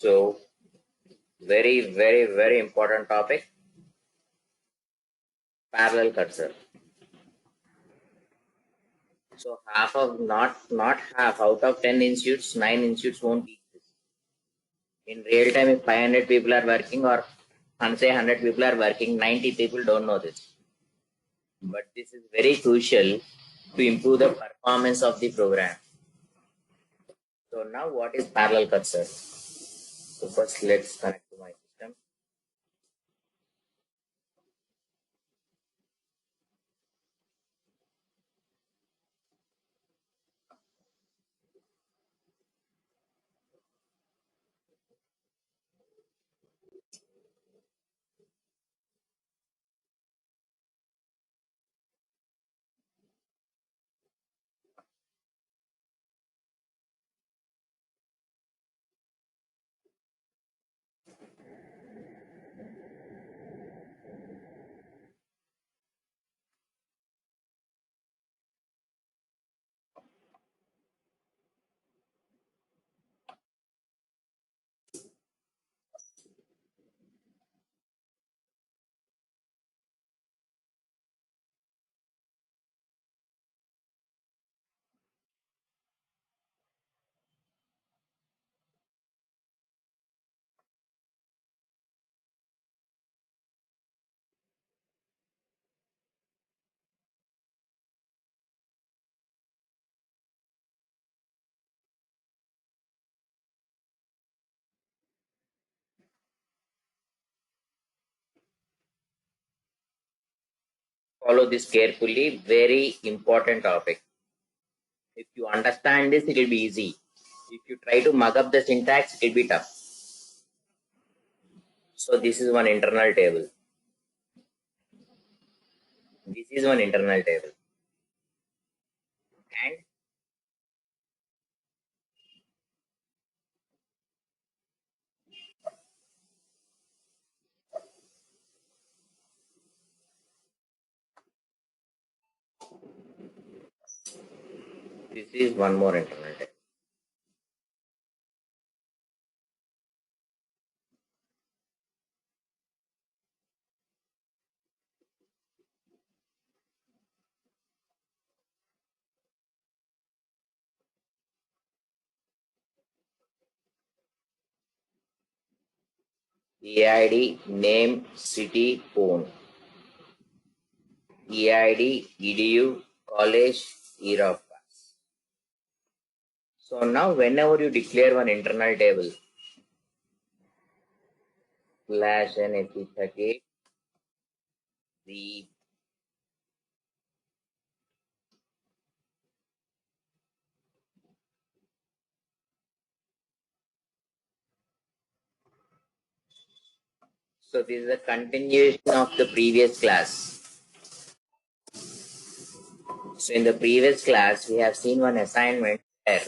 So very important topic, parallel cursor. So half of not half out of 10 institutes, 9 institutes won't teach this. In real time, if 500 people are working or say 100 people are working, 90 people don't know this. But this is very crucial to improve the performance of the program. So now what is parallel cursor? So first let's connect to my system. Follow this carefully, very important topic. If you understand this, it will be easy. If you try to mug up the syntax, it will be tough. So this is one internal table. This is one internal table. And this is one more internal table. EID, name, city, phone. EID, EDU, college, year of pass. So now whenever you declare one internal table, slash NFE38, the so this is a continuation of the previous class. So in the previous class, we have seen one assignment there.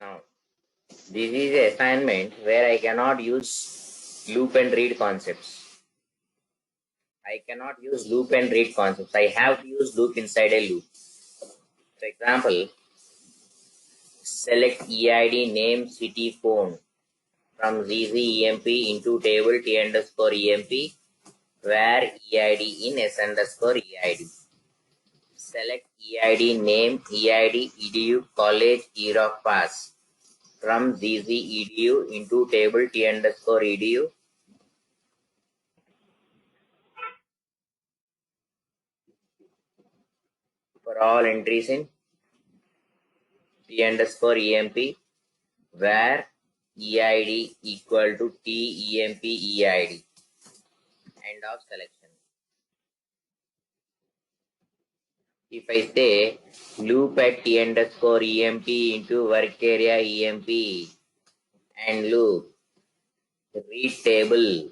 Now, this is an assignment where I cannot use loop and read concepts. I cannot use loop and read concepts. I have to use loop inside a loop. For example, select EID name city phone from ZZEMP into table T underscore EMP where EID in S underscore EID. Select EID name EID edu college year of pass from ZZEDU into table T underscore edu for all entries in T underscore EMP where EID equal to TEMP EID. End of selection. If I say loop at T underscore EMP into work area EMP and loop read table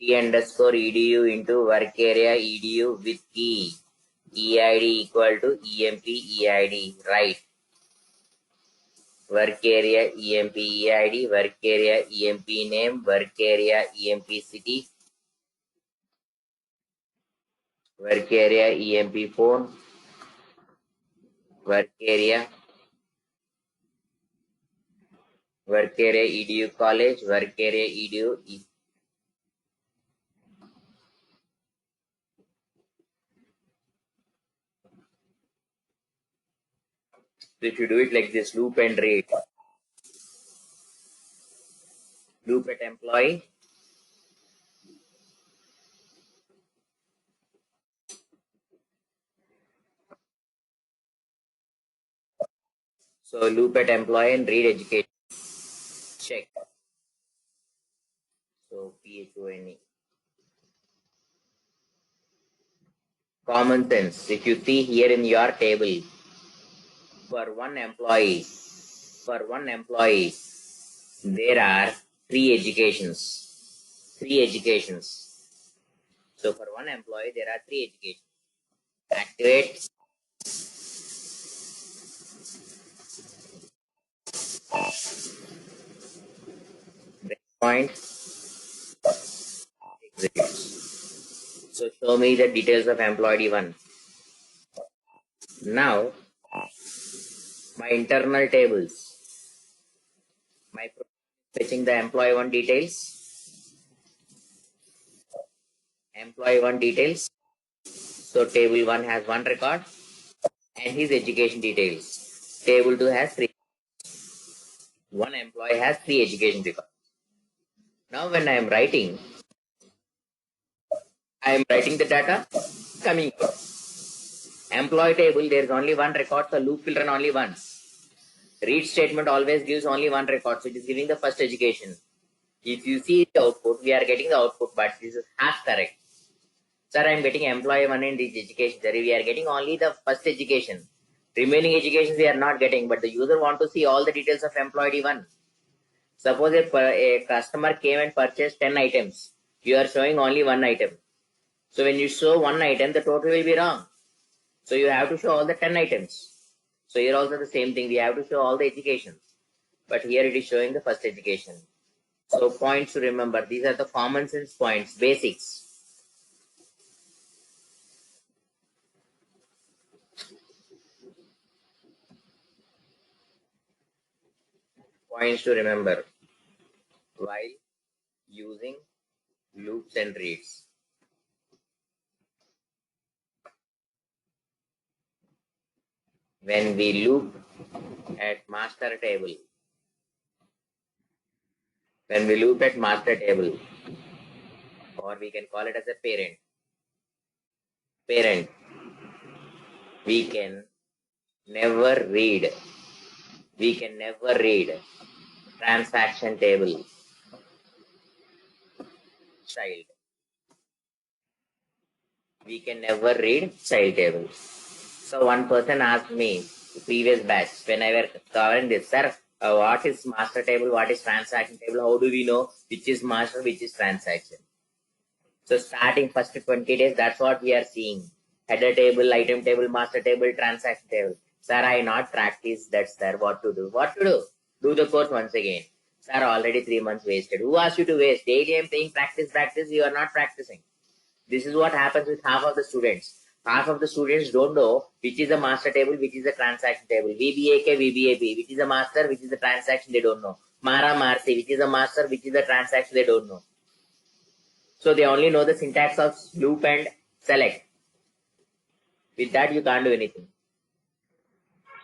T underscore edu into work area edu with key EID equal to EMP EID, right? Work area EMP EID, work area EMP name, work area EMP city, work area EMP phone, work area edu college, work area edu. So if you do it like this, loop and read, loop at employee, so loop at employee and read education, check. So PHONE. Common sense. If you see here in your table, for one employee, there are three educations. So for one employee, there are three educations. Activate, breakpoint, execute. So show me the details of employee 1. Now, my internal tables. My fetching the employee 1 details. Employee 1 details. So table 1 has 1 record and his education details. Table 2 has 3. One employee has 3 education records. Now when I am writing the data coming out. Employee table, there is only 1 record, so loop will run only once. Read statement always gives only 1 record, so it is giving the first education. If you see the output, we are getting the output, but this is half correct. Sir, I am getting employee 1 in this education. Sir, we are getting only the first education. Remaining educations we are not getting, but the user want to see all the details of employee 1. Suppose a customer came and purchased 10 items. You are showing only 1 item. So when you show 1 item, the total will be wrong. So you have to show all the 10 items. So here also the same thing. We have to show all the educations. But here it is showing the first education. So points to remember. These are the common sense points, basics. Points to remember while using loops and reads. When we loop at master table, or we can call it as a parent, we can never read transaction table child. We can never read child table. So one person asked me, previous batch, when I were covering this, sir, what is master table, what is transaction table, how do we know which is master, which is transaction? So starting first 20 days, that's what we are seeing. Header table, item table, master table, transaction table. Sir, I not practice that, sir. What to do? What to do? Do the course once again. Sir, already 3 months wasted. Who asked you to waste? Daily I'm saying practice, practice. You are not practicing. This is what happens with half of the students. Half of the students don't know which is the master table, which is the transaction table. VBAK, VBAP, which is the master, which is the transaction, they don't know. Mara Marci, which is the master, which is the transaction, they don't know. So they only know the syntax of loop and select. With that, you can't do anything.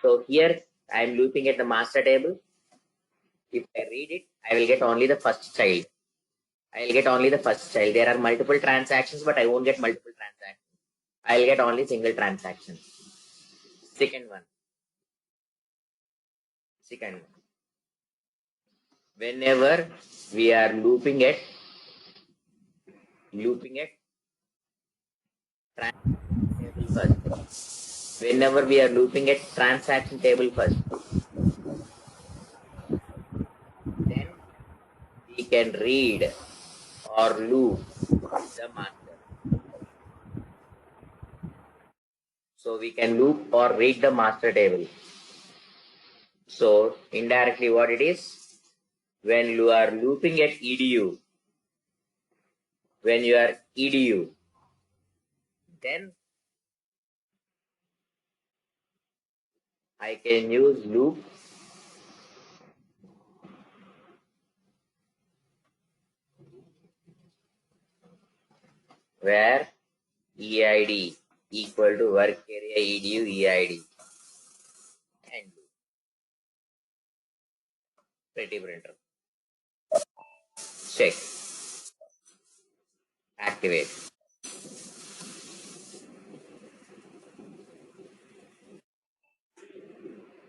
So here I am looping at the master table. If I read it, I will get only the first child. I will get only the first child. There are multiple transactions, but I won't get multiple transactions. I will get only single transaction. Second one. Second one. Whenever we are looping it transaction table first. Whenever we are looping at transaction table first, then we can read or loop the master. So we can loop or read the master table. So indirectly what it is, when you are looping at edu, then I can use loop where EID equal to work area edu EID and loop. Pretty printer. Check. Activate.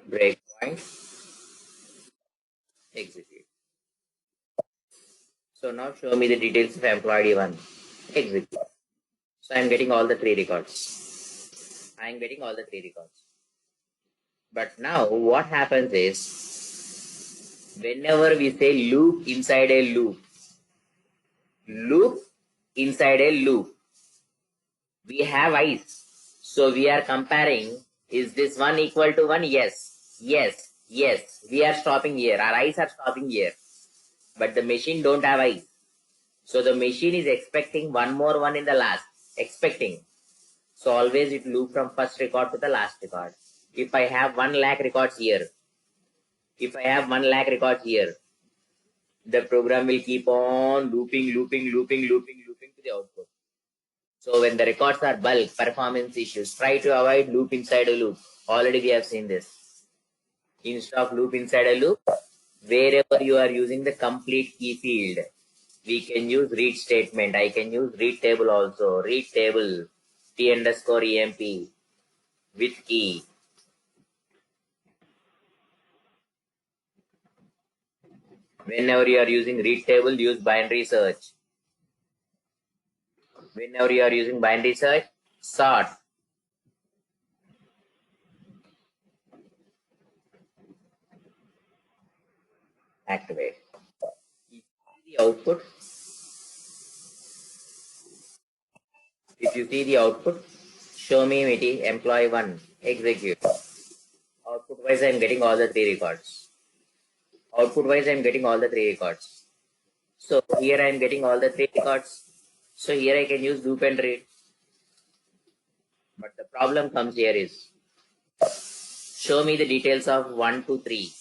Breakpoint. Execute. So now show me the details of employee 1. Execute. So I'm getting all the 3 records. But now what happens is, whenever we say loop inside a loop, we have i's. So we are comparing, is this 1 equal to 1? Yes. We are stopping here. Our i's are stopping here. But the machine don't have i's. So the machine is expecting one more one in the last. Expecting. So always it loop from first record to the last record. If I have 1 lakh records here, the program will keep on looping to the output. So when the records are bulk, performance issues, try to avoid loop inside a loop. Already we have seen this. Instead of loop inside a loop, wherever you are using the complete key field, we can use read statement. I can use read table also. Read table t underscore emp with key. Whenever you are using read table, use binary search. Whenever you are using binary search, sort. Activate. If you see the output, show me employee 1, execute. Output wise, I am getting all the 3 records. So here I am getting all the 3 records. So here I can use loop and read. But the problem comes here is, show me the details of 1 to 3.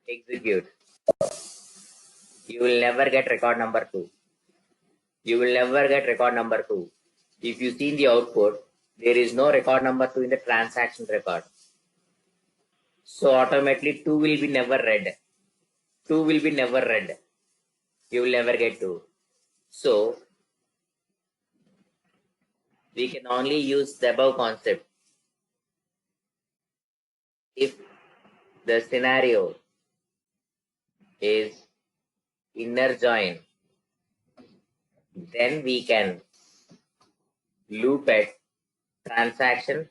Execute. You will never get record number 2. If you see in the output, there is no record number 2 in the transaction record. So automatically 2 will be never read. You will never get 2. So we can only use the above concept if the scenario is inner join. Then we can loop at transaction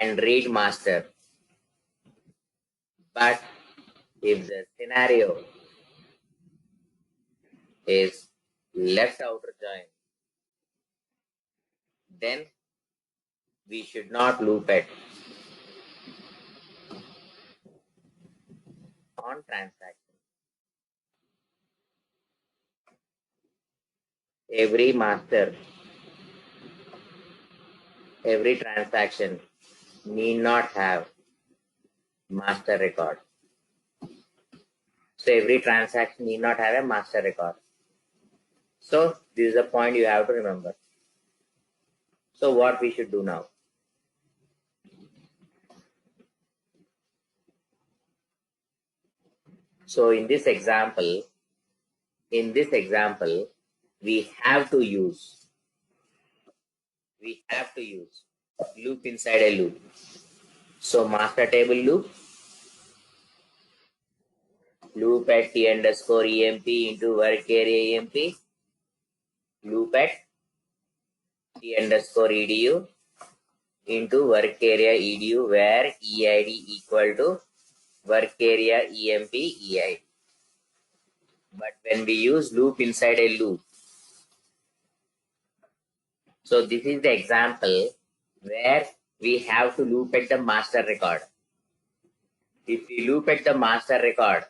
and read master. But if the scenario is left outer join, then we should not loop it on transaction. Every master, every transaction need not have master record. So every transaction need not have a master record. So this is the point you have to remember. So what we should do now? So in this example, we have to use loop inside a loop. So master table loop at t underscore emp into work area emp, loop at t underscore edu into work area edu, where eid equal to work area emp ei. But when we use loop inside a loop, so this is the example where we have to loop at the master record. If we loop at the master record,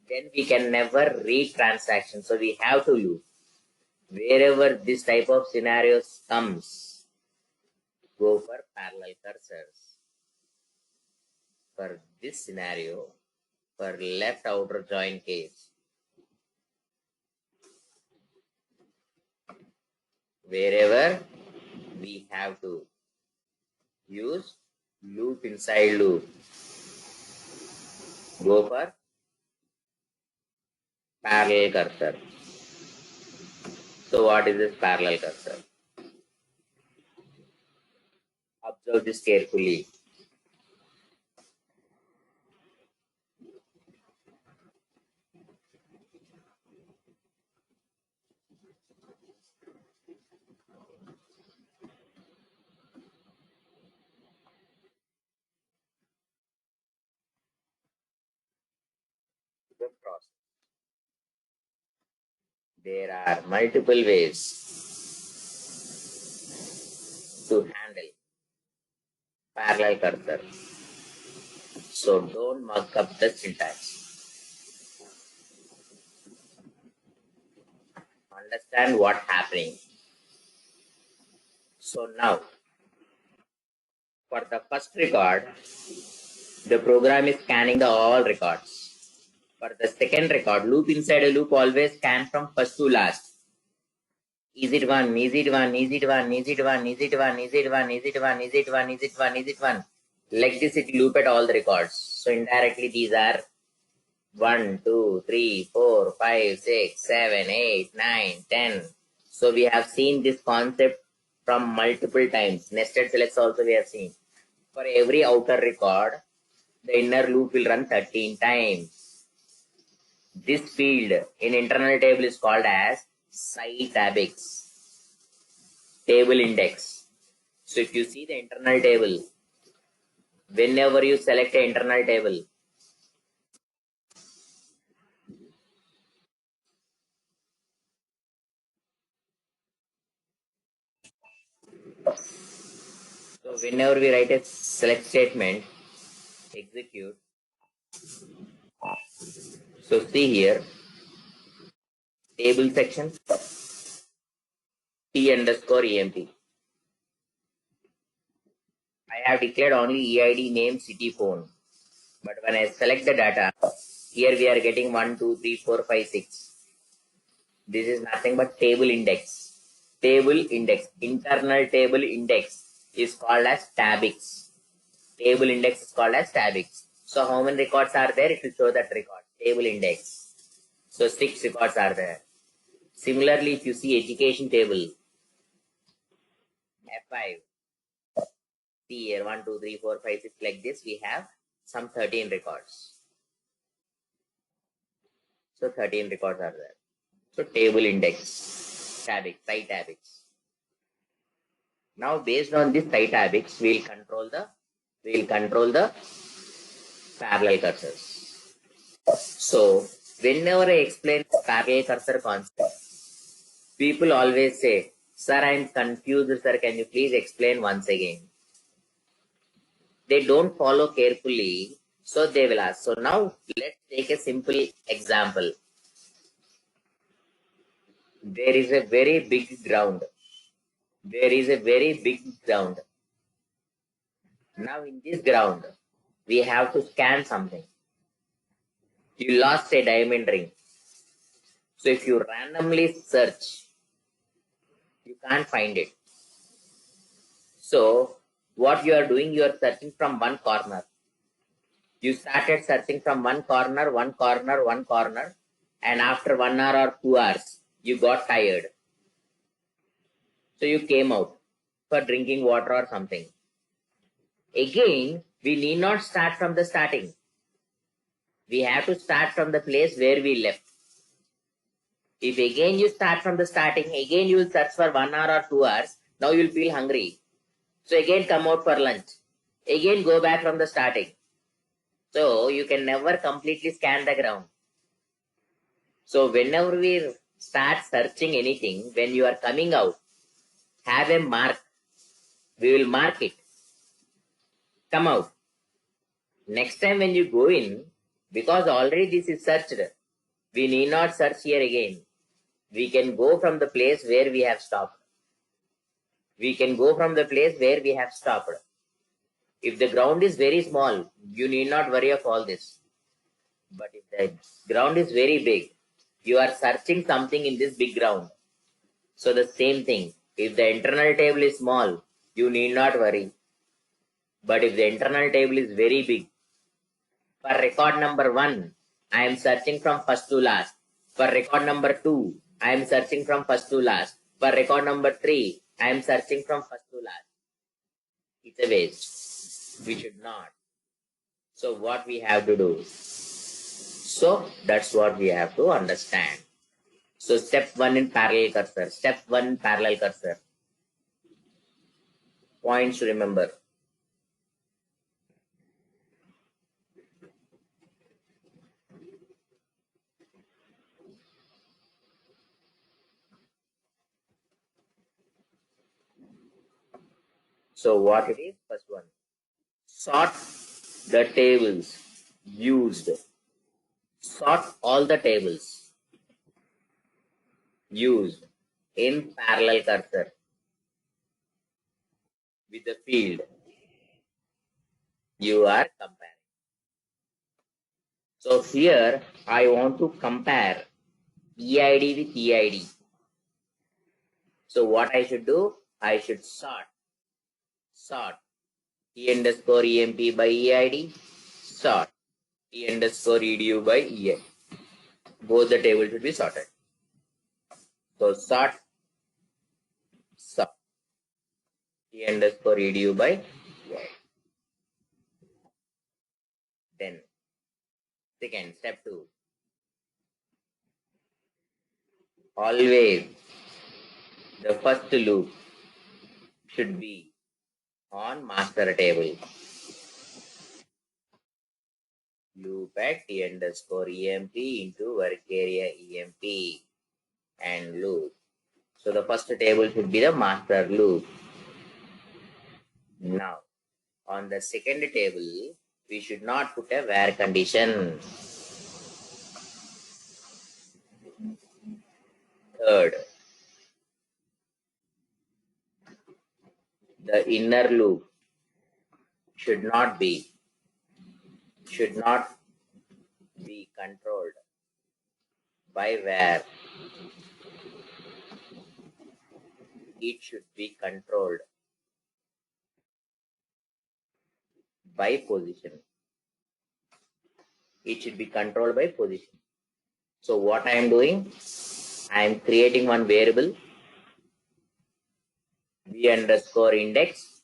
then we can never read transaction. So we have to loop. Wherever this type of scenarios comes, go for parallel cursors. For this scenario, for left outer join case, wherever we have to use loop inside loop, go for parallel cursor. So what is this parallel cursor? Observe this carefully. The process. There are multiple ways to handle parallel cursor. So don't muck up the syntax. Understand what's happening. So now, for the first record, the program is scanning the all records. For the second record, loop inside a loop always scan from first to last. Is it one? Is it one? Is it one? Is it one? Is it one? Is it one? Is it one? Is it one? Is it one? Is it one? Like this, it loop at all the records. So indirectly, these are 1, 2, 3, 4, 5, 6, 7, 8, 9, 10. So we have seen this concept from multiple times. Nested selects also we have seen. For every outer record, the inner loop will run 13 times. This field in internal table is called as site-abix, table index. So if you see the internal table, whenever you select an internal table, so whenever we write a select statement, execute. So see here, table section, t underscore emp. I have declared only EID, name, city, phone. But when I select the data, here we are getting 1, 2, 3, 4, 5, 6. This is nothing but table index. Table index, internal table index is called as tabix. Table index is called as tabix. So how many records are there? It will show that record, table index. So 6 records are there. Similarly, if you see education table, F5, see here 1, 2, 3, 4, 5, 6, like this, we have some 13 records. So 13 records are there. So table index, tabix, site-abix. Now based on this site-abix, we'll control the parallel cursors. So whenever I explain parallel cursor concept, people always say Sir, I am confused, sir. Can you please explain once again? They don't follow carefully, so they will ask. So now let's take a simple example. There is a very big ground. There is a very big ground. Now in this ground, we have to scan something. You lost a diamond ring. So if you randomly search, you can't find it. So what you are doing, you are searching from one corner. You started searching from one corner, one corner, one corner, and after 1 hour or 2 hours, you got tired. So you came out for drinking water or something. Again, we need not start from the starting. We have to start from the place where we left. If again you start from the starting, again you will search for 1 hour or 2 hours. Now you will feel hungry. So again come out for lunch. Again go back from the starting. So you can never completely scan the ground. So whenever we start searching anything, when you are coming out, have a mark. We will mark it. Come out. Next time when you go in, because already this is searched, we need not search here again. We can go from the place where we have stopped. We can go from the place where we have stopped. If the ground is very small, you need not worry of all this. But if the ground is very big, you are searching something in this big ground. So the same thing. If the internal table is small, you need not worry. But if the internal table is very big, for record number 1, I am searching from first to last. For record number 2, I am searching from first to last. For record number 3, I am searching from first to last. It's a waste. We should not. So what we have to do? So that's what we have to understand. So step 1 in parallel cursor. Step 1 parallel cursor. Points to remember. So what it is? First one. Sort the tables used. Sort all the tables used in parallel cursor with the field you are comparing. So here I want to compare EID with EID. So what I should do? I should sort E underscore EMP by EID, sort E underscore EDU by EI. Both the tables should be sorted. So sort E underscore EDU by EI. Then second, step 2. Always the first loop should be on master table. Loop at T underscore EMP into work area EMP and loop. So the first table should be the master loop. Now on the second table, we should not put a where condition. Third, the inner loop should not be controlled by where. It should be controlled by position. It should be controlled by position. So what I am doing? I am creating one variable v underscore index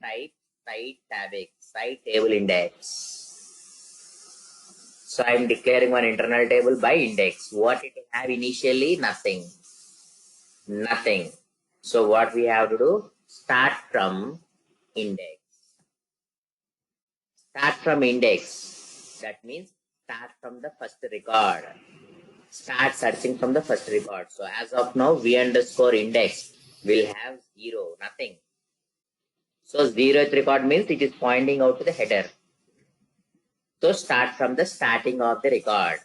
type site table index. So I am declaring one internal table by index. What it have initially? Nothing. So what we have to do? Start from index. That means start from the first record. Start searching from the first record. So as of now, v underscore index will have 0, nothing. So 0th record means it is pointing out to the header. So start from the starting of the record.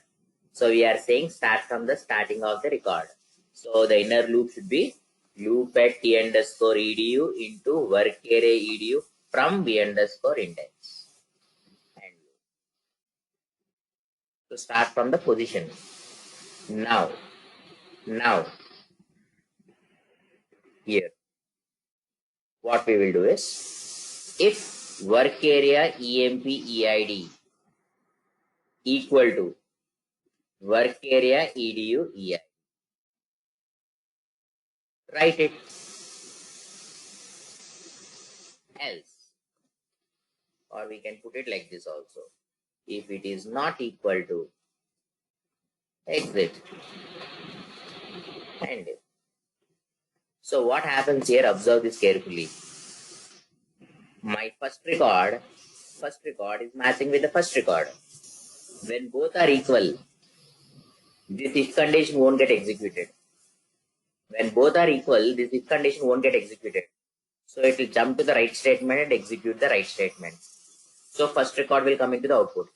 So we are saying start from the starting of the record. So the inner loop should be loop at t underscore edu into work area edu from v underscore index. And to start from the position. Now, here, what we will do is, if work area emp eid equal to work area edu eid, write it. Else, or we can put it like this also. If it is not equal to, exit. And so what happens here? Observe this carefully. My first record is matching with the first record. When both are equal, this if condition won't get executed. When both are equal, this if condition won't get executed. So it will jump to the right statement and execute the right statement. So first record will come into the output.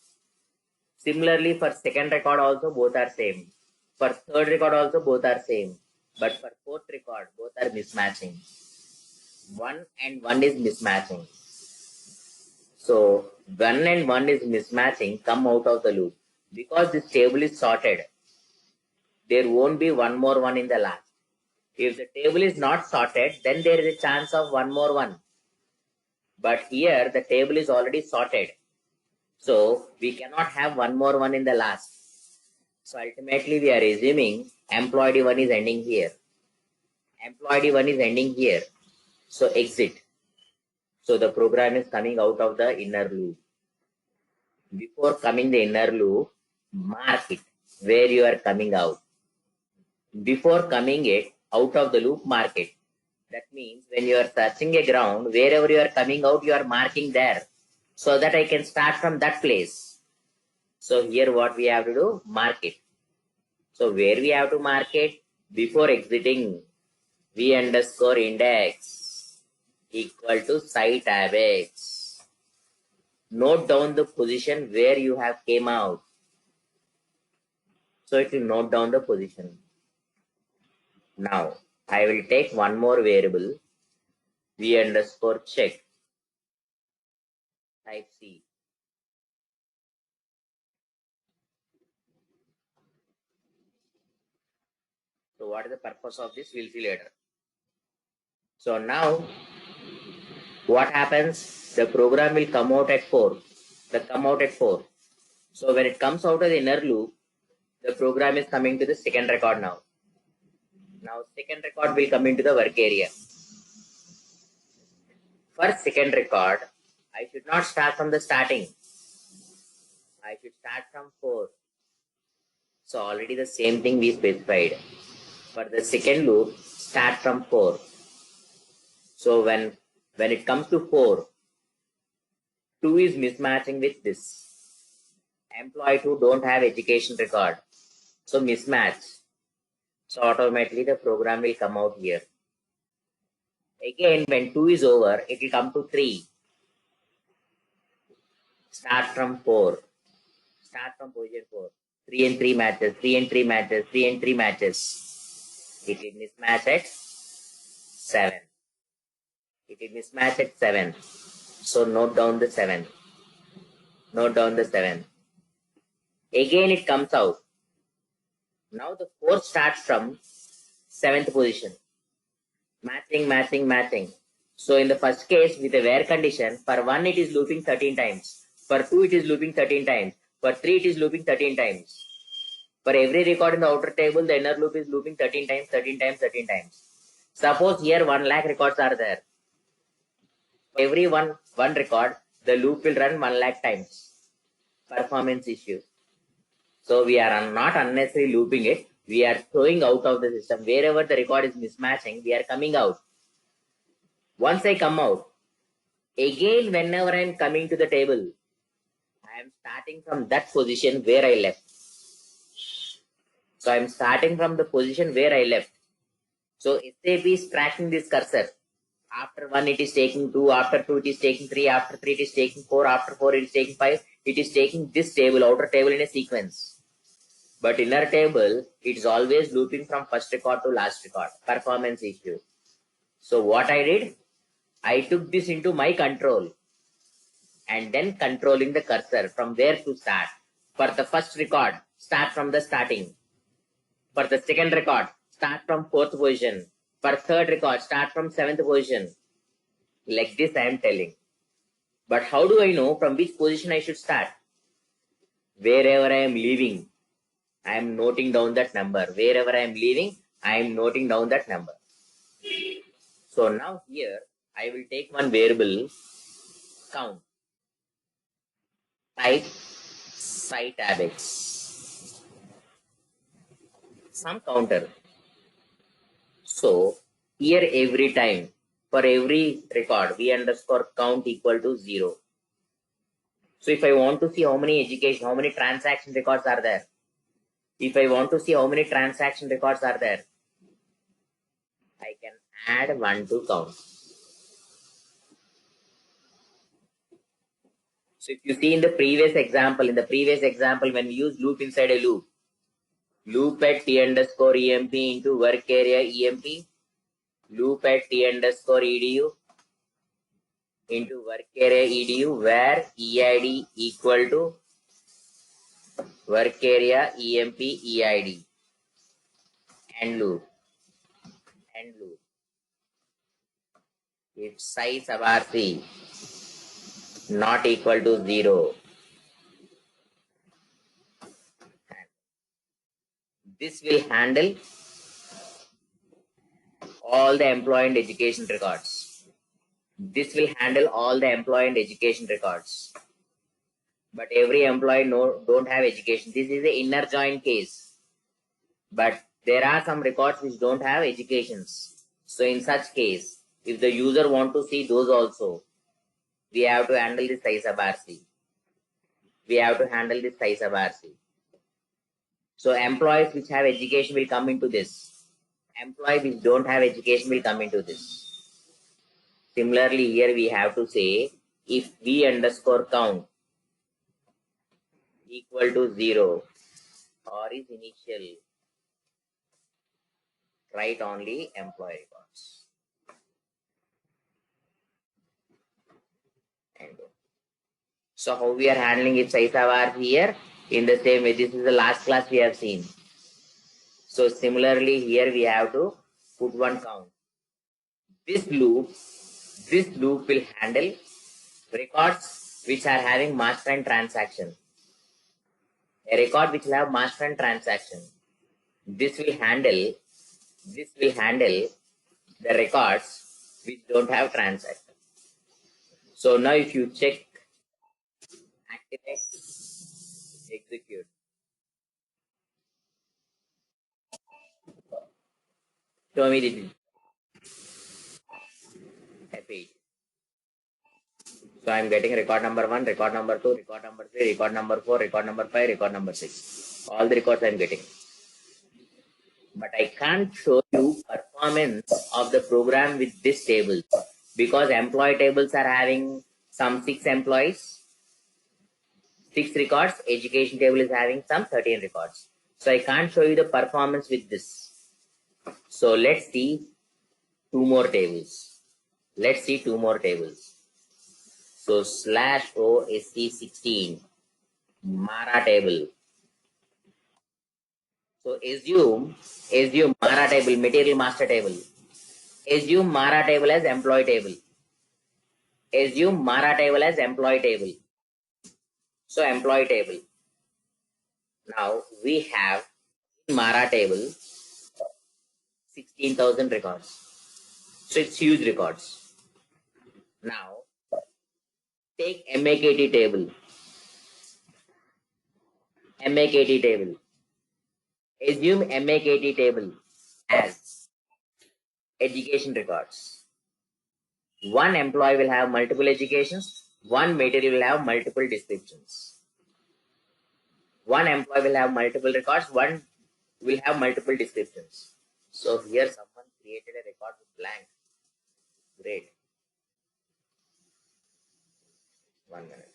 Similarly, for second record also both are same. For third record also both are same. But for fourth record, both are mismatching. 1 and 1 is mismatching. So 1 and 1 is mismatching, come out of the loop. Because this table is sorted, there won't be one more 1 in the last. If the table is not sorted, then there is a chance of one more 1. But here the table is already sorted. So we cannot have one more 1 in the last. So ultimately we are assuming employee 1 is ending here. Employee 1 is ending here. So exit. So the program is coming out of the inner loop. Before coming the inner loop, mark it where you are coming out. Before coming it out of the loop, mark it. That means when you are searching a ground, wherever you are coming out, you are marking there, so that I can start from that place. So here what we have to do, mark it. So where we have to mark it? Before exiting, v underscore index equal to site abex. Note down the position where you have came out. So it will note down the position. Now I will take one more variable, v underscore check, type C. So what is the purpose of this? We'll see later. So now what happens? The program will come out at 4. So when it comes out of the inner loop, the program is coming to the second record now. Now second record will come into the work area. For second record, I should not start from the starting. I should start from 4. So already the same thing we specified. For the second loop, start from 4. So when it comes to 4, 2 is mismatching with this. Employee 2 don't have education record. So mismatch. So automatically the program will come out here. Again, when 2 is over, it will come to 3. Start from 4. Start from position 4. 3 and 3 matches, 3 and 3 matches, 3 and 3 matches. It will mismatch at 7. It will mismatch at 7. So note down the 7. Note down the 7. Again it comes out. Now the 4 starts from 7th position. Matching. So in the first case with a where condition, for 1 it is looping 13 times. For 2 it is looping 13 times. For 3 it is looping 13 times. For every record in the outer table, the inner loop is looping 13 times. Suppose here 1 lakh records are there. For every one record, the loop will run 1 lakh times. Performance issue. So we are not unnecessarily looping it. We are throwing out of the system. Wherever the record is mismatching, we are coming out. Once I come out, again whenever I am coming to the table, I am starting from that position where I left. So I am starting from the position where I left. So SAP is tracking this cursor. After 1 it is taking 2, after 2 it is taking 3, after 3 it is taking 4, after 4 it is taking 5. It is taking this table, outer table in a sequence. But inner table, it is always looping from first record to last record. Performance issue. So what I did, I took this into my control and then controlling the cursor from where to start. For the first record, start from the starting. For the second record, start from fourth position. For third record, start from seventh position. Like this I am telling. But how do I know from which position I should start? Wherever I am leaving, I am noting down that number. Wherever I am leaving, I am noting down that number. So now here, I will take one variable, count. Type site abex. Some counter. So here every time, for every record, v underscore count equal to 0. So if I want to see how many transaction records are there, if I want to see how many transaction records are there, I can add 1 to count. So if you see in the previous example, when we use loop inside a loop, loop at t underscore emp into work area emp, loop at t underscore edu into work area edu, where eid equal to work area emp eid, and loop. If size sub rc not equal to 0, this will handle all the employee and education records. This will handle all the employee and education records. But every employee don't have education. This is the inner join case. But there are some records which don't have educations. So in such case, if the user want to see those also, we have to handle this size sub rc. So employees which have education will come into this. Employees which don't have education will come into this. Similarly, here we have to say if v underscore count equal to 0 or is initial, write only employee records. So how we are handling if size sub rc here? In the same way, this is the last class we have seen. So similarly, here we have to put one count. This loop will handle records which are having master and transaction. A record which will have master and transaction. This will handle the records which don't have transaction. So now if you check activate, execute. Show me the page. So I am getting record number 1, record number 2, record number 3, record number 4, record number 5, record number 6. All the records I am getting. But I can't show you performance of the program with this table because employee tables are having some 6 employees, 6 records. Education table is having some 13 records. So I can't show you the performance with this. So let's see 2 more tables. So /OSC16 Mara table. So assume Mara table, material master table. Assume Mara table as employee table. So employee table. Now we have in Mara table 16,000 records. So it's huge records. Now take MAKT table. Assume MAKT table as education records. One employee will have multiple educations. One material will have multiple descriptions. One employee will have multiple records. One will have multiple descriptions. So here someone created a record with blank. Great. 1 minute.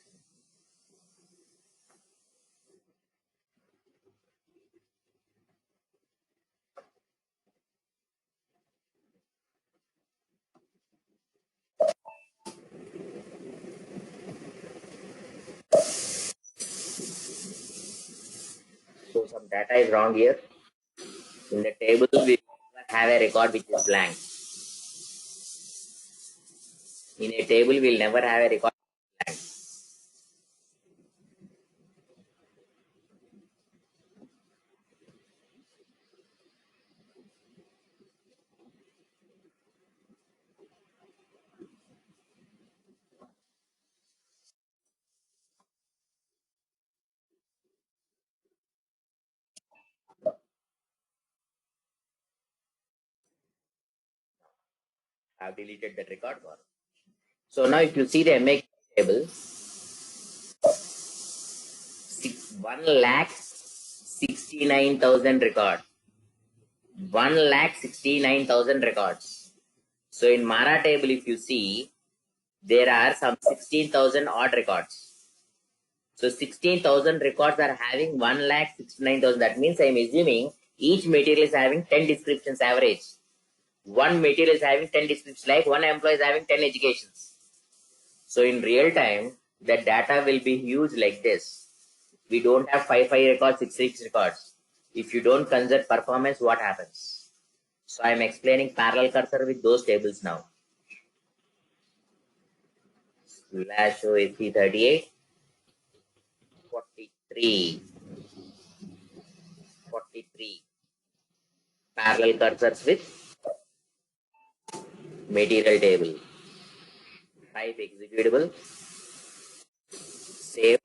So some data is wrong here. In the table, we have a record which is blank. In a table, we'll never have a record blank. I've deleted that record one. So now if you see the MA table, 1,69,000 record. 1,69,000 records. So in Mara table, if you see, there are some 16,000 odd records. So 16,000 records are having 1,69,000. That means I am assuming each material is having 10 descriptions average. One material is having 10 descriptions, like one employee is having 10 educations. So in real time, the data will be huge like this. We don't have 5 records, 6 records. If you don't consider performance, what happens? So I am explaining parallel cursor with those tables now. Slash OSC 38, 43, 43. Parallel cursors with material table. Type executable, save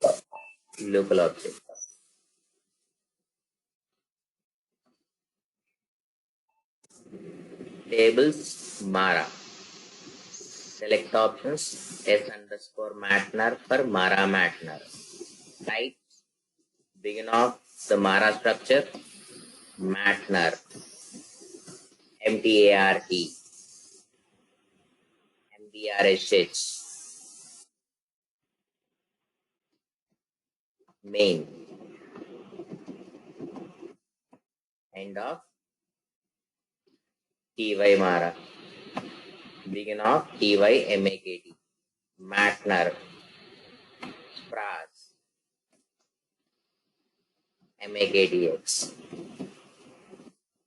local object. Tables Mara. Select options S_Matner for Mara Matner. Type begin of the Mara structure Matner. MTART. MBRSH. Main. End of TY Mara. Begin of TY MAKT. Matner. Pras. MAKTX.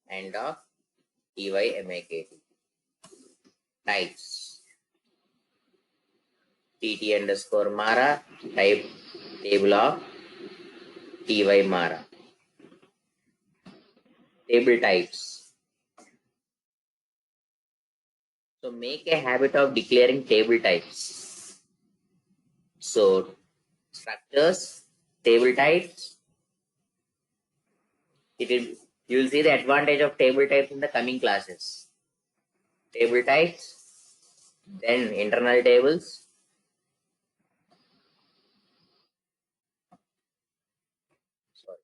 End of TY MAKT. Types. TT_Mara. Type table of TY Mara. Table types. So make a habit of declaring table types. So structures, table types. You will see the advantage of table types in the coming classes. Table types, then internal tables. Sorry.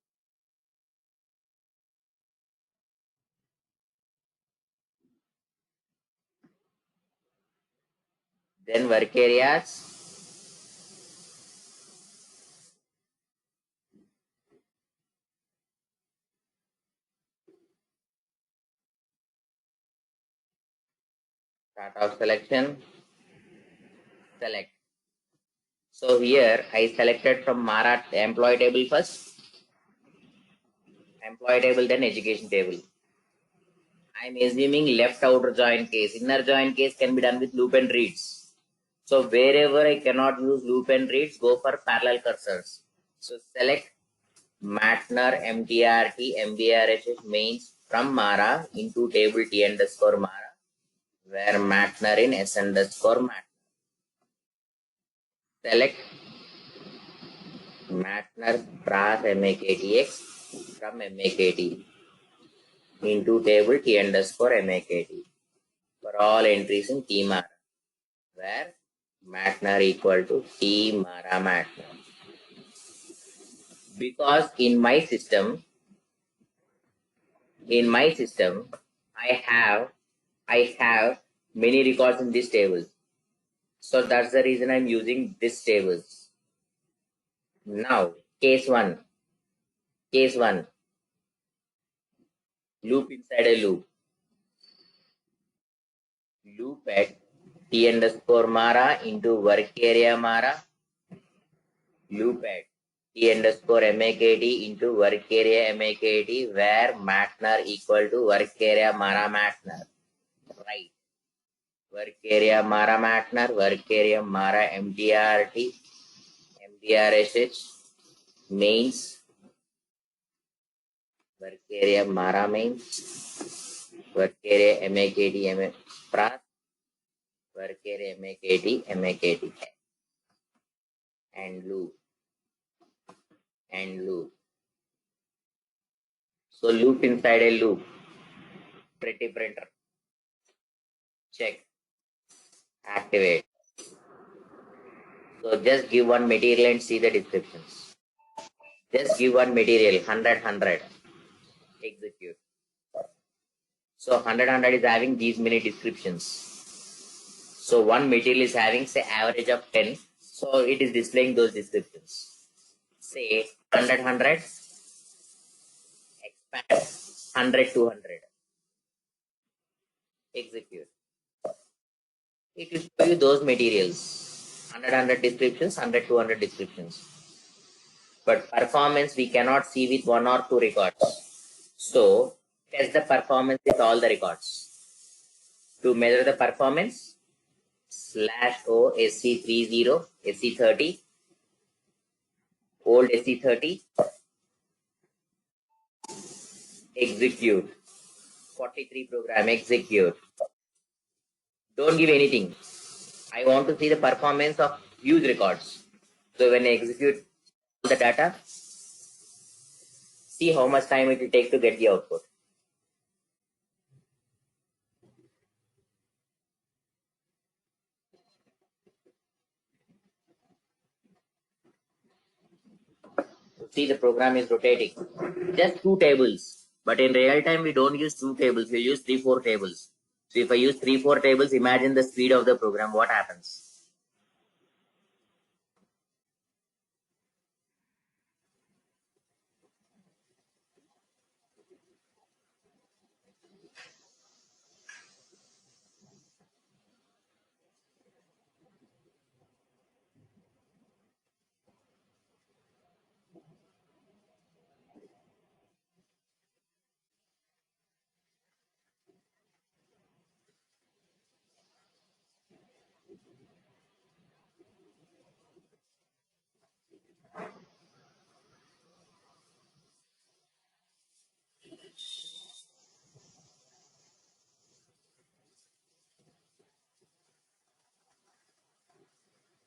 Then work areas. Start of selection. Select. So here I selected from Mara employee table first. Employee table, then education table. I am assuming left outer join case. Inner join case can be done with loop and reads. So wherever I cannot use loop and reads, go for parallel cursors. So select Matner MTRT MBRHS mains from Mara into table T_Mara, where Matner in S_Matner. Select Matner Pras MAKTX from MAKT into table T_MAKT for all entries in T Mara, where Matner equal to T Mara Matner. Because in my system, I have I have many records in this table. So that's the reason I'm using this tables. Now, case 1. Case 1. Loop inside a loop. Loop at T underscore Mara into work area Mara. Loop at T underscore MAKT into work area MAKT where Matner equal to work area Mara Matner. Right. Work area Mara Matner, work area Mara MDRT, MDRSH, mains, work area Mara mains, work area MAKT, Pras, work area MAKT, and loop, and loop. So loop inside a loop. Pretty printer. Check. Activate. So just give one material and see the descriptions. Just give one material, 100, 100. Execute. So 100, 100 is having these many descriptions. So one material is having say average of 10. So it is displaying those descriptions. Say 100, 100. Expand 100, 200. Execute. It will show you those materials. 100, 100 descriptions, 100, 200 descriptions. But performance we cannot see with 1 or 2 records. So test the performance with all the records. To measure the performance, /o SC30, SC30, old SC30, execute. 43 program, execute. Don't give anything. I want to see the performance of huge records. So when I execute the data, see how much time it will take to get the output. See, the program is rotating. Just 2 tables. But in real time, we don't use 2 tables. We use 3, 4 tables. So if I use 3, 4 tables, imagine the speed of the program. What happens?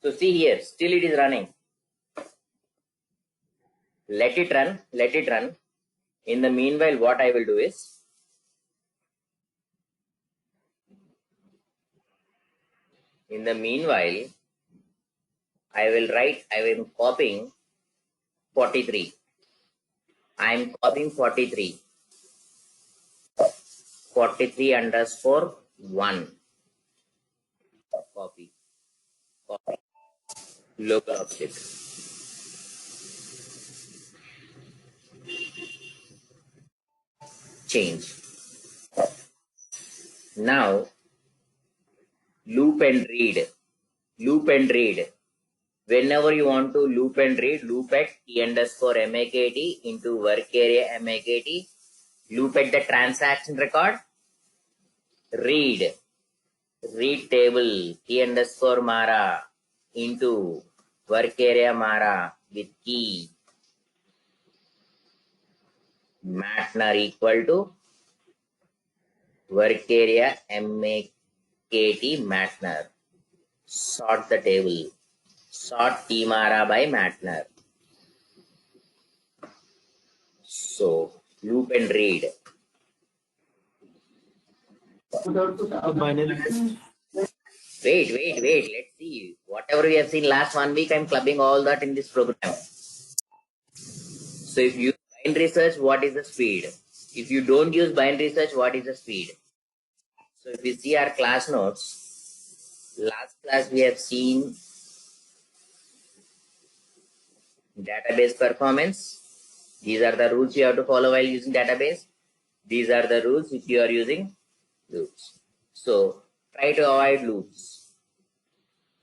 So see here, still it is running. Let it run, let it run. In the meanwhile, what I will do is, in the meanwhile, I will copying 43. I am copying 43. 43 underscore 1. Copy. Copy. Local object. Change. Now, loop and read. Loop and read. Whenever you want to loop and read, loop at T underscore MAKT into work area MAKT. Loop at the transaction record. Read. Read table T underscore Mara into work area Mara with key Matner equal to work area MAKT Matner. Sort the table. Sort T Mara by Matner. So loop and read. Wait. Let's see. Whatever we have seen last 1 week, I'm clubbing all that in this program. So if you use binary search, what is the speed? If you don't use binary search, what is the speed? So if we see our class notes, last class we have seen database performance. These are the rules you have to follow while using database. These are the rules if you are using loops. So try to avoid loops.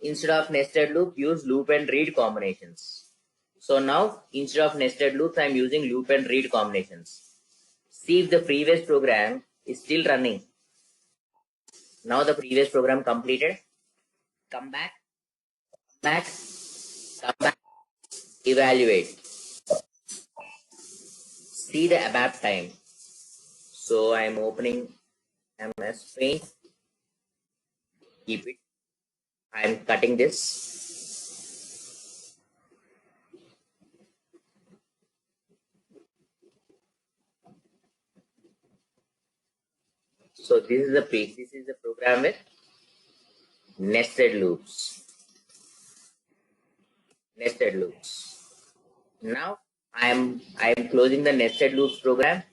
Instead of nested loop, use loop and read combinations. So now instead of nested loops, I am using loop and read combinations. See if the previous program is still running. Now the previous program completed. Come back, come back, evaluate. See the ABAP time. So I am opening MS Paint. Keep it. I am cutting this. So this is the program with nested loops. Nested loops. Now I am closing the nested loops program.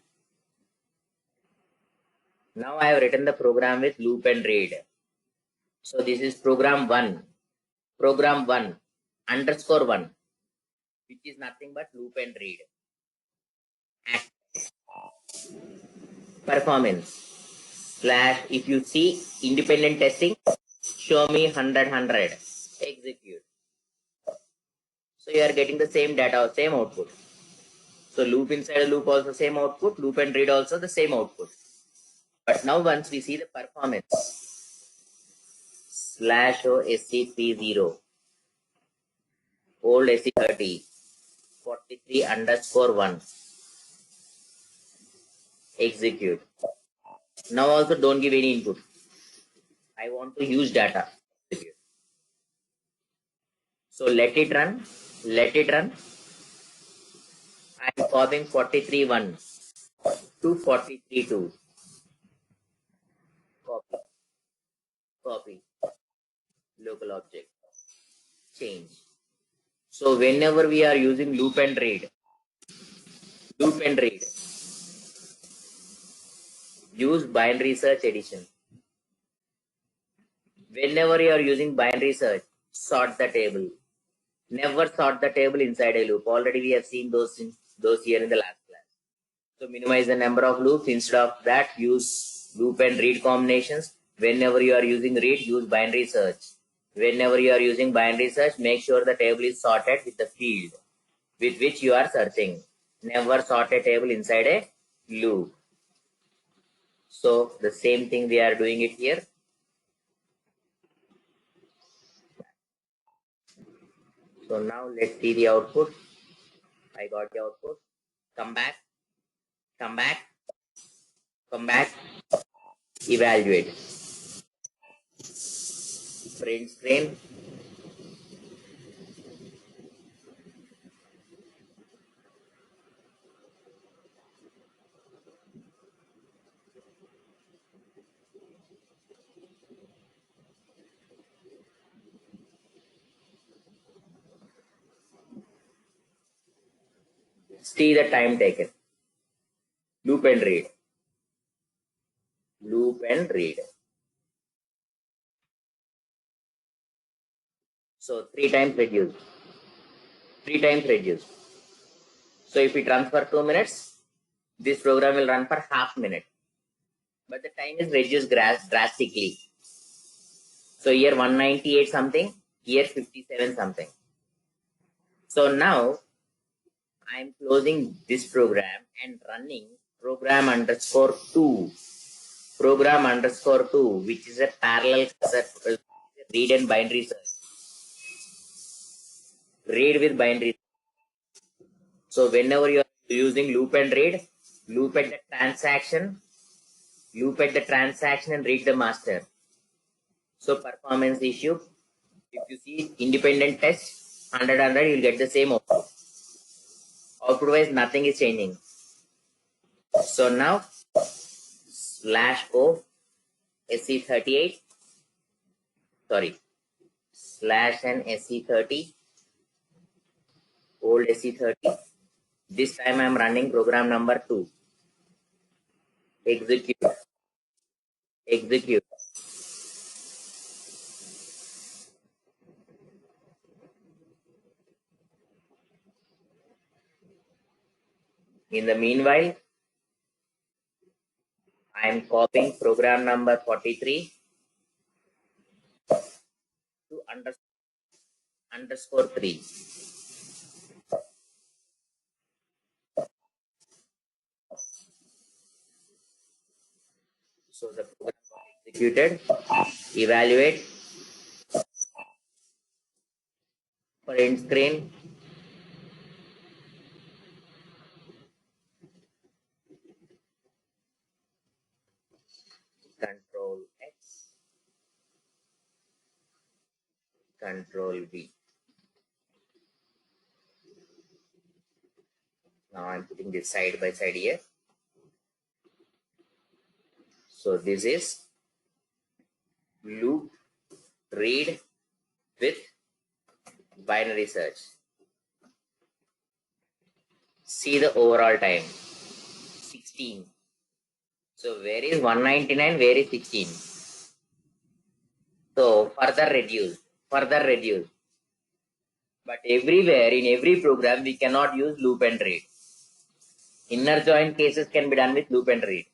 Now I have written the program with loop and read. So this is program 1 underscore 1, which is nothing but loop and read. Performance slash, if you see independent testing, show me 100 execute. So you are getting the same data, same output. So loop inside a loop also same output, loop and read also the same output. But now once we see the performance slash SC30 old SC30 43 underscore 1 execute. Now also don't give any input. I want to use data. So let it run. I am copying 43.1 to 43.2. Copy. Local object. Change. So whenever we are using loop and read, use binary search addition. Whenever you are using binary search, sort the table. Never sort the table inside a loop. Already we have seen those here in the last class. So minimize the number of loops. Instead of that, use loop and read combinations. Whenever you are using read, use binary search. Whenever you are using binary search, make sure the table is sorted with the field with which you are searching. Never sort a table inside a loop. So the same thing we are doing it here. So now let's see the output. I got the output. Come back, evaluate. Print screen. See the time taken. Loop and read. So 3 times reduced. So if it runs for 2 minutes, this program will run for half minute. But the time is reduced drastically. So here 198 something, here 57 something. So now I am closing this program and running program underscore 2, which is a parallel read and binary search. Read with binary. So whenever you are using loop and read, loop at the transaction and read the master. So performance issue, if you see independent test 100, you will get the same output. Output wise nothing is changing. So now slash o SC38, slash and SC30, old SC30. This time I am running program number 2. Execute. execute. In the meanwhile, I am copying program number 43 to underscore 3. So the program got executed, evaluate, print screen, control X, control V. Now I'm putting this side by side here. So this is loop read with binary search. See the overall time, 16. So where is 199, where is 16? So further reduce. But everywhere, in every program, we cannot use loop and read. Inner join cases can be done with loop and read.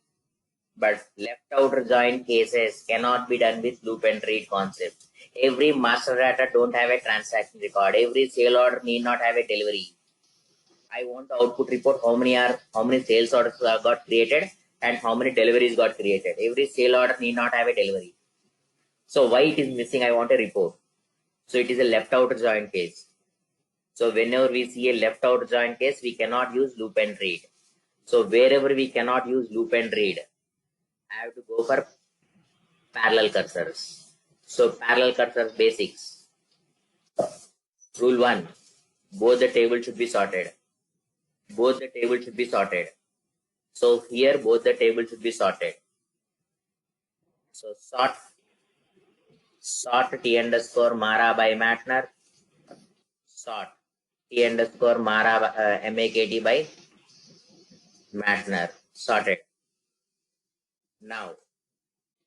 But left outer join cases cannot be done with loop and read concept. Every master data don't have a transaction record. Every sale order need not have a delivery. I want the output report how many sales orders got created and how many deliveries got created. Every sale order need not have a delivery. So why it is missing? I want a report. So it is a left outer join case. So whenever we see a left outer join case, we cannot use loop and read. So wherever we cannot use loop and read, I have to go for parallel cursors. So parallel cursors basics. Rule 1. Both the tables should be sorted. So here both the tables should be sorted. So sort T underscore Mara by Matner. Sort T underscore Mara MAKT by Matner. Sorted. Now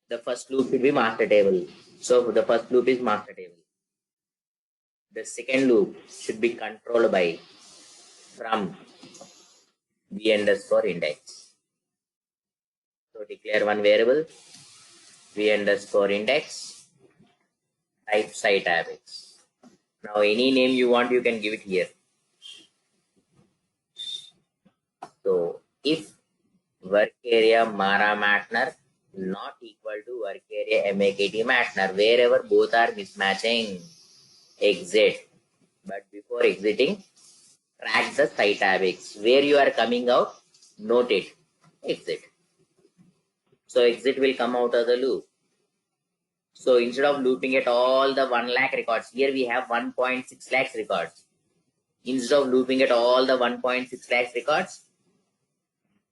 the first loop will be master table. So the first loop is master table. The second loop should be controlled by from v underscore index. So declare one variable v underscore index, type site ABX. Now any name you want, you can give it here. So if work area Mara Matner not equal to work area MAKT Matner, wherever both are mismatching, exit. But before exiting, track the site ABX. Where you are coming out, note it, exit. So exit will come out of the loop. So instead of looping at all the 1 lakh records, here we have 1.6 lakhs records. Instead of looping at all the 1.6 lakhs records,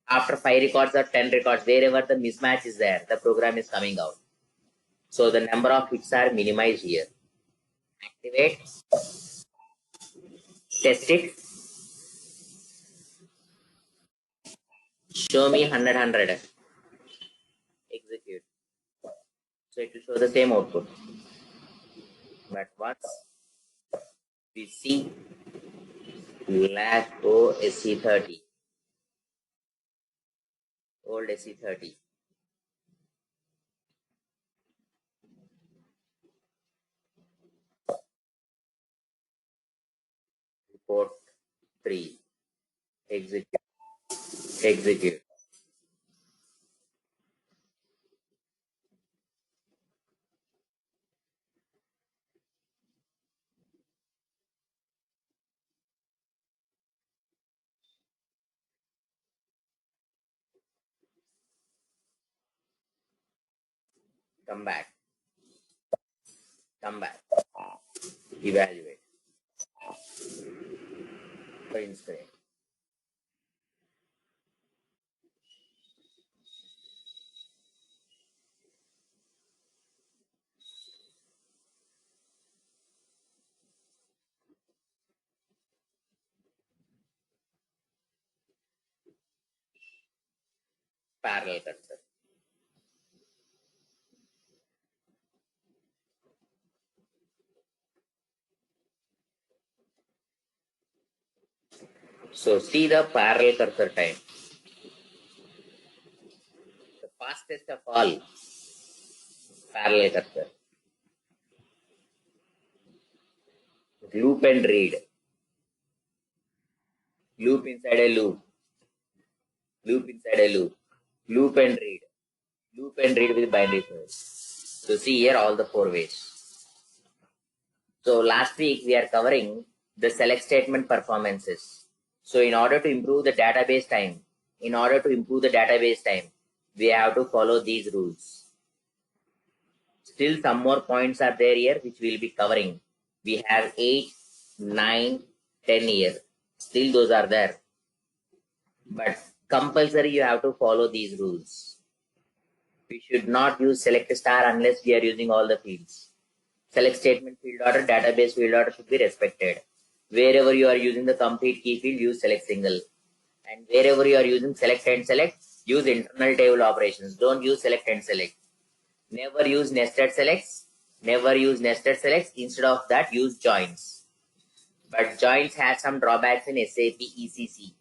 after 5 records or 10 records, wherever the mismatch is there, the program is coming out. So the number of hits are minimized here. Activate, test it, show me 100, execute. So it will show the same output. But once we see lakh O SC30, old SC30, report 3, execute. Come back, evaluate, print screen. Parallel cursor. So see the parallel cursor time. The fastest of all, parallel cursor. Loop and read. Loop inside a loop. Loop inside a loop. Loop and read. Loop and read with binary search. So see here all the 4 ways. So last week we are covering the select statement performances. So in order to improve the database time, we have to follow these rules. Still some more points are there here which we will be covering. We have 8, 9, 10 here. Still those are there. But compulsory you have to follow these rules. We should not use select star unless we are using all the fields. Select statement field order, database field order should be respected. Wherever you are using the complete key field, use select single. And wherever you are using select and select, use internal table operations. Don't use select and select. Never use nested selects. Instead of that, use joins. But joins have some drawbacks in SAP ECC.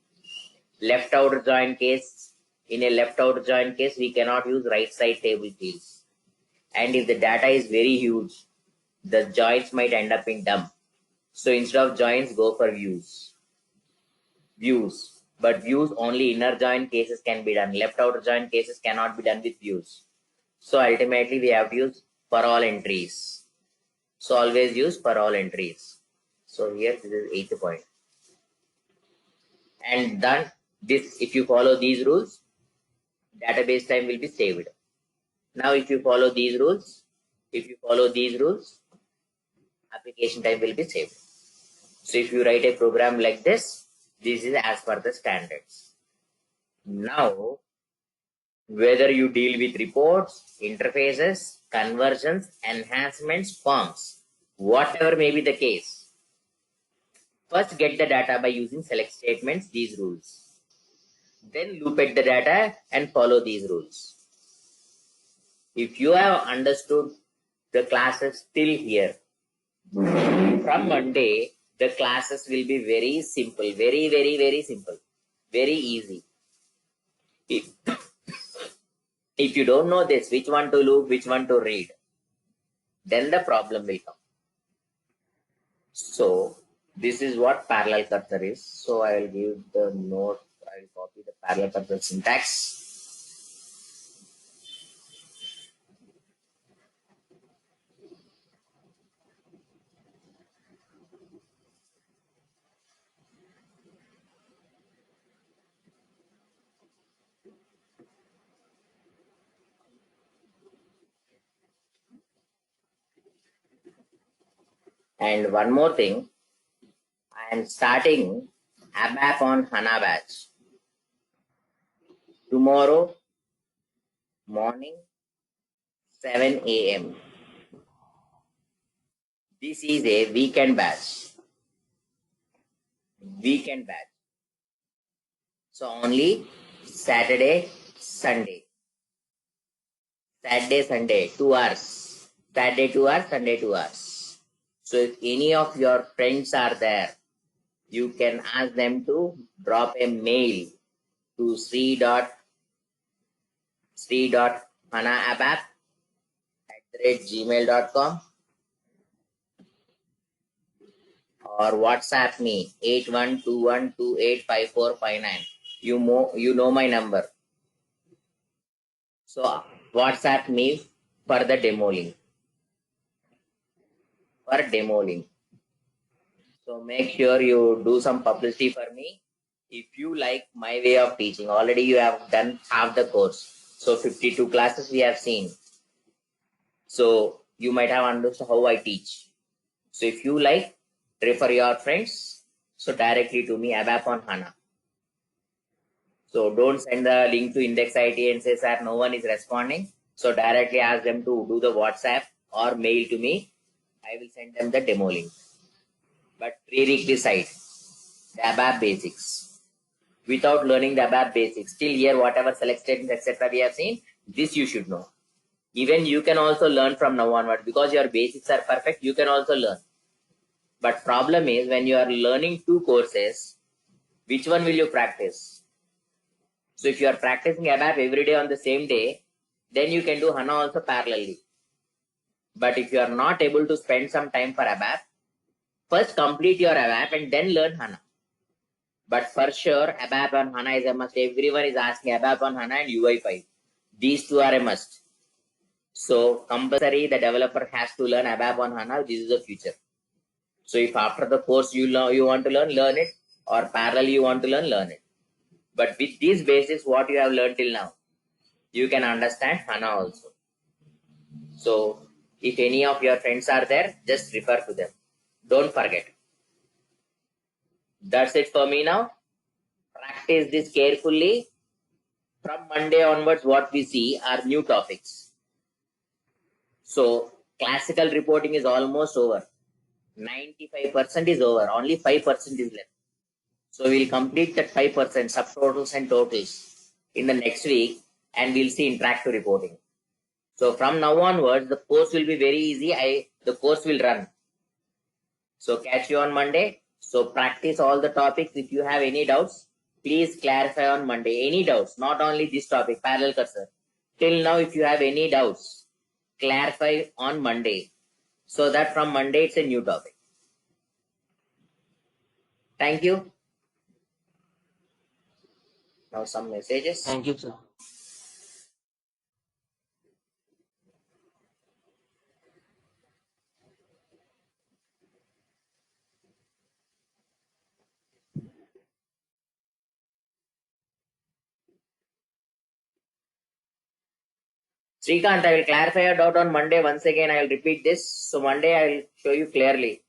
Left outer join case. In a left outer join case, we cannot use right side table fields. And if the data is very huge, the joins might end up in dump. So instead of joins, go for views. But views only inner join cases can be done. Left outer join cases cannot be done with views. So ultimately we have to use for all entries. So always use for all entries. So here this is 8th point. And then this, if you follow these rules, database time will be saved. Now if you follow these rules, application time will be saved. So if you write a program like this is as per the standards. Now, whether you deal with reports, interfaces, conversions, enhancements, forms, whatever may be the case, first get the data by using select statements, these rules. Then loop at the data and follow these rules. If you have understood the classes till here, from Monday, the classes will be very simple, very simple, very easy. If you don't know this, which one to loop, which one to read, then the problem will come. So this is what parallel cursor is. So I will give the note, I will copy the parallel cursor syntax. And one more thing, I am starting ABAP on HANA batch. Tomorrow morning, 7 a.m. This is a weekend batch. So only Saturday, Sunday. 2 hours. Saturday 2 hours, Sunday 2 hours. So if any of your friends are there, you can ask them to drop a mail to sri.hanaabap@gmail.com or WhatsApp me 8121285459. You know my number. So WhatsApp me for the demo link. So make sure you do some publicity for me. If you like my way of teaching, already you have done half the course. So 52 classes we have seen. So you might have understood how I teach. So if you like, refer your friends. So directly to me, ABAP on HANA. So don't send the link to Index IT and say, sir, no one is responding. So directly ask them to do the WhatsApp or mail to me. I will send them the demo link. But prerequisite, the ABAP basics. Without learning the ABAP basics, still here whatever select statements etc. we have seen, this you should know. Even you can also learn from now onward because your basics are perfect, you can also learn. But problem is when you are learning 2 courses, which one will you practice? So if you are practicing ABAP every day on the same day, then you can do HANA also parallelly. But if you are not able to spend some time for ABAP, first complete your ABAP and then learn HANA. But for sure, ABAP on HANA is a must. Everyone is asking ABAP on HANA and UI5. These two are a must. So compulsory, the developer has to learn ABAP on HANA. This is the future. So if after the course you want to learn it, or parallel you want to learn it. But with this basis, what you have learned till now, you can understand HANA also. So if any of your friends are there, just refer to them. Don't forget. That's it for me now. Practice this carefully. From Monday onwards, what we see are new topics. So classical reporting is almost over. 95% is over. Only 5% is left. So we'll complete that 5% subtotals and totals in the next week, and we'll see interactive reporting. So from now onwards, the course will be very easy. The course will run. So catch you on Monday. So practice all the topics. If you have any doubts, please clarify on Monday. Any doubts, not only this topic, parallel cursor. Till now, if you have any doubts, clarify on Monday. So that from Monday, it's a new topic. Thank you. Now some messages. Thank you, sir. Srikanth, I will clarify your doubt on Monday. Once again, I will repeat this. So Monday, I will show you clearly.